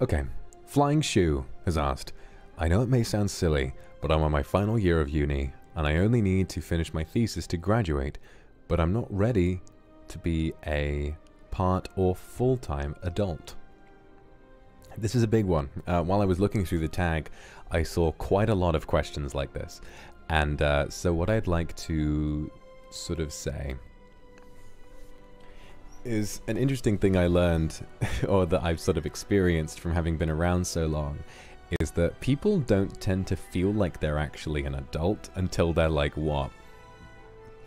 Okay, Flying Shoe has asked, I know it may sound silly, but I'm on my final year of uni, and I only need to finish my thesis to graduate, but I'm not ready to be a part or full-time adult. This is a big one. While I was looking through the tag, I saw quite a lot of questions like this. And so what I'd like to sort of say is an interesting thing I learned, or that I've sort of experienced from having been around so long, is that people don't tend to feel like they're actually an adult until they're like, what,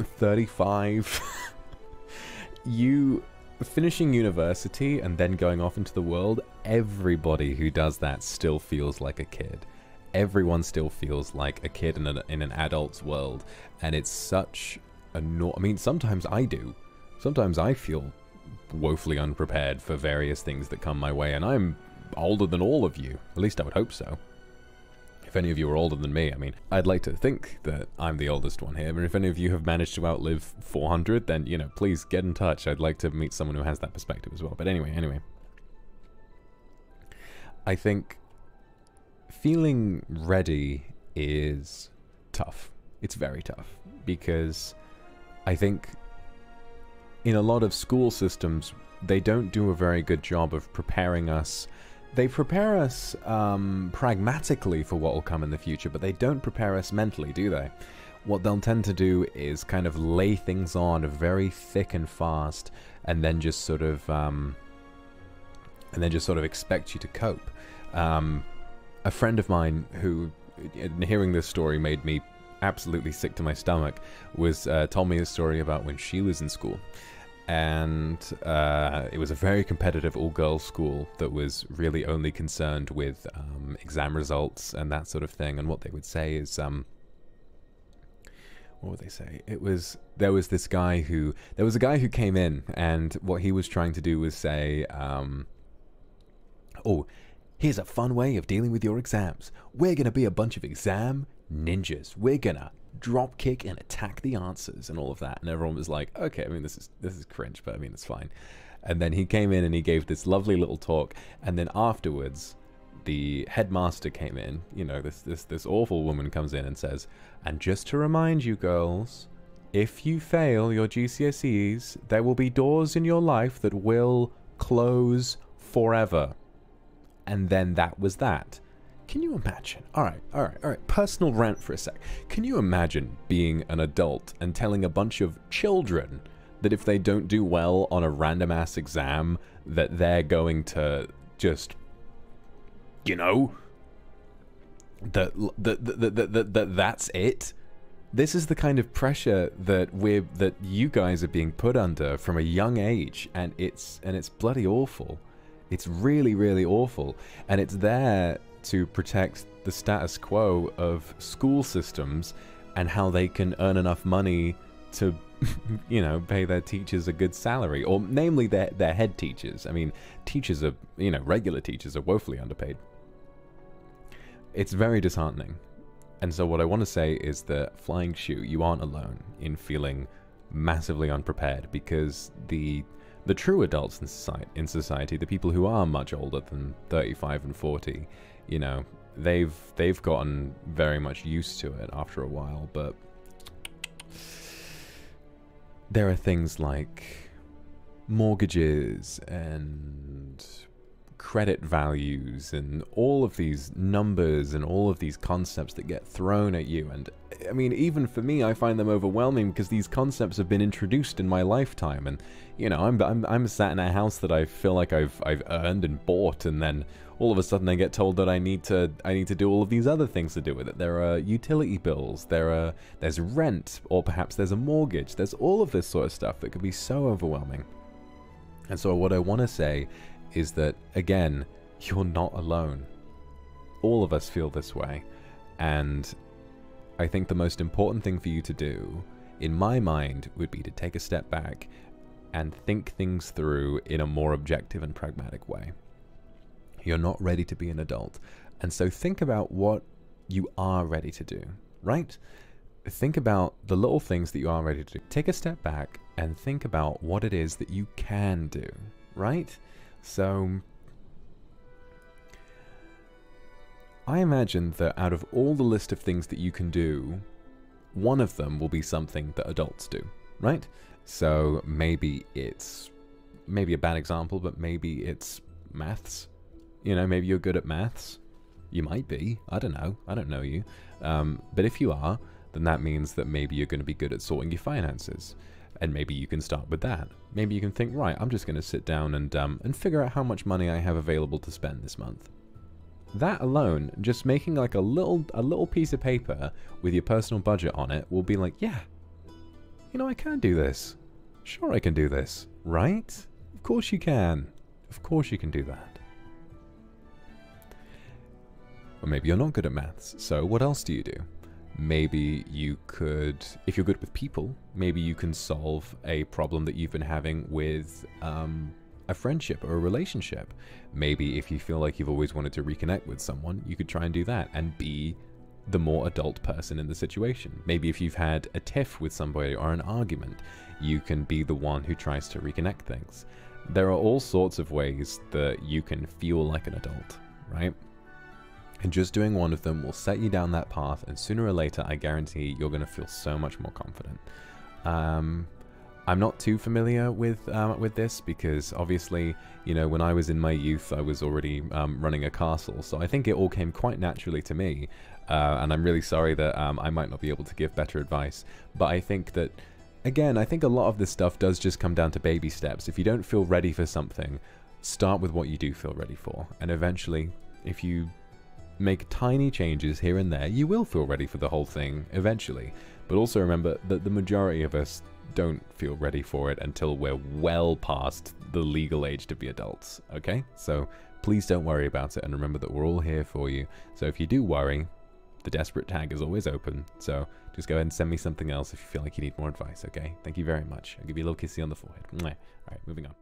35? You finishing university and then going off into the world, everybody who does that still feels like a kid. Everyone still feels like a kid in an adult's world, and it's such a I mean, sometimes I do. Sometimes I feel woefully unprepared for various things that come my way, and I'm older than all of you. At least I would hope so. If any of you are older than me, I mean, I'd like to think that I'm the oldest one here, but if any of you have managed to outlive 400, then, you know, please get in touch. I'd like to meet someone who has that perspective as well. But anyway. I think feeling ready is tough. It's very tough, because I think in a lot of school systems, they don't do a very good job of preparing us. They prepare us pragmatically for what will come in the future, but they don't prepare us mentally, do they? What they'll tend to do is kind of lay things on very thick and fast, and then just sort of expect you to cope. A friend of mine who, hearing this story, made me absolutely sick to my stomach, was told me a story about when she was in school. And it was a very competitive all-girls school that was really only concerned with exam results and that sort of thing. And what they would say is, what would they say? There was a guy who came in, and what he was trying to do was say, oh, here's a fun way of dealing with your exams. We're going to be a bunch of exam ninjas. We're going to drop kick and attack the answers and all of that. And everyone was like, okay, I mean, this is cringe, but I mean, it's fine. And then he came in and he gave this lovely little talk, and then afterwards the headmaster came in, you know, this awful woman comes in and says, and just to remind you girls, if you fail your GCSEs, there will be doors in your life that will close forever. And then that was that. Can you imagine? All right. Personal rant for a sec. Can you imagine being an adult and telling a bunch of children that if they don't do well on a random ass exam, that they're going to just, you know, that's it? This is the kind of pressure that you guys are being put under from a young age, and it's bloody awful. It's really, really awful, and it's there to protect the status quo of school systems and how they can earn enough money to, you know, pay their teachers a good salary, or namely their head teachers. I mean, teachers are, you know, regular teachers are woefully underpaid. It's very disheartening. And so what I want to say is that, Flying Shoe, you aren't alone in feeling massively unprepared, because the true adults in society, the people who are much older than 35 and 40, you know, they've gotten very much used to it after a while. But there are things like mortgages and credit values and all of these numbers and all of these concepts that get thrown at you. And I mean, even for me, I find them overwhelming, because these concepts have been introduced in my lifetime, and you know, I'm sat in a house that I feel like I've earned and bought, and then all of a sudden I get told that I need to do all of these other things to do with it. There are utility bills, there's rent, or perhaps there's a mortgage. There's all of this sort of stuff that could be so overwhelming. And so what I want to say is that, again, you're not alone. All of us feel this way. And I think the most important thing for you to do, in my mind, would be to take a step back and think things through in a more objective and pragmatic way. You're not ready to be an adult. And so think about what you are ready to do, right? Think about the little things that you are ready to do. Take a step back and think about what it is that you can do, right? So I imagine that out of all the list of things that you can do, one of them will be something that adults do, right? So maybe it's, maybe a bad example, but maybe it's maths. You know, maybe you're good at maths. You might be. I don't know. I don't know you. But if you are, then that means that maybe you're going to be good at sorting your finances. And maybe you can start with that. Maybe you can think, right, I'm just going to sit down and figure out how much money I have available to spend this month. That alone, just making like a little piece of paper with your personal budget on it will be like, yeah, you know, I can do this. Sure, I can do this, right? Of course you can. Of course you can do that. Or maybe you're not good at maths, so what else do you do? Maybe you could, if you're good with people, maybe you can solve a problem that you've been having with a friendship or a relationship. Maybe if you feel like you've always wanted to reconnect with someone, you could try and do that and be the more adult person in the situation. Maybe if you've had a tiff with somebody or an argument, you can be the one who tries to reconnect things. There are all sorts of ways that you can feel like an adult, right? And just doing one of them will set you down that path, and sooner or later, I guarantee you're going to feel so much more confident. I'm not too familiar with this because obviously, you know, when I was in my youth, I was already running a castle, so I think it all came quite naturally to me. And I'm really sorry that I might not be able to give better advice, but I think that, again, I think a lot of this stuff does just come down to baby steps. If you don't feel ready for something, start with what you do feel ready for, and eventually, if you make tiny changes here and there, you will feel ready for the whole thing eventually. But also remember that the majority of us don't feel ready for it until we're well past the legal age to be adults, okay? So please don't worry about it, and remember that we're all here for you. So if you do worry, the desperate tag is always open, so just go ahead and send me something else if you feel like you need more advice, okay? Thank you very much. I'll give you a little kissy on the forehead. Mwah. All right, moving on.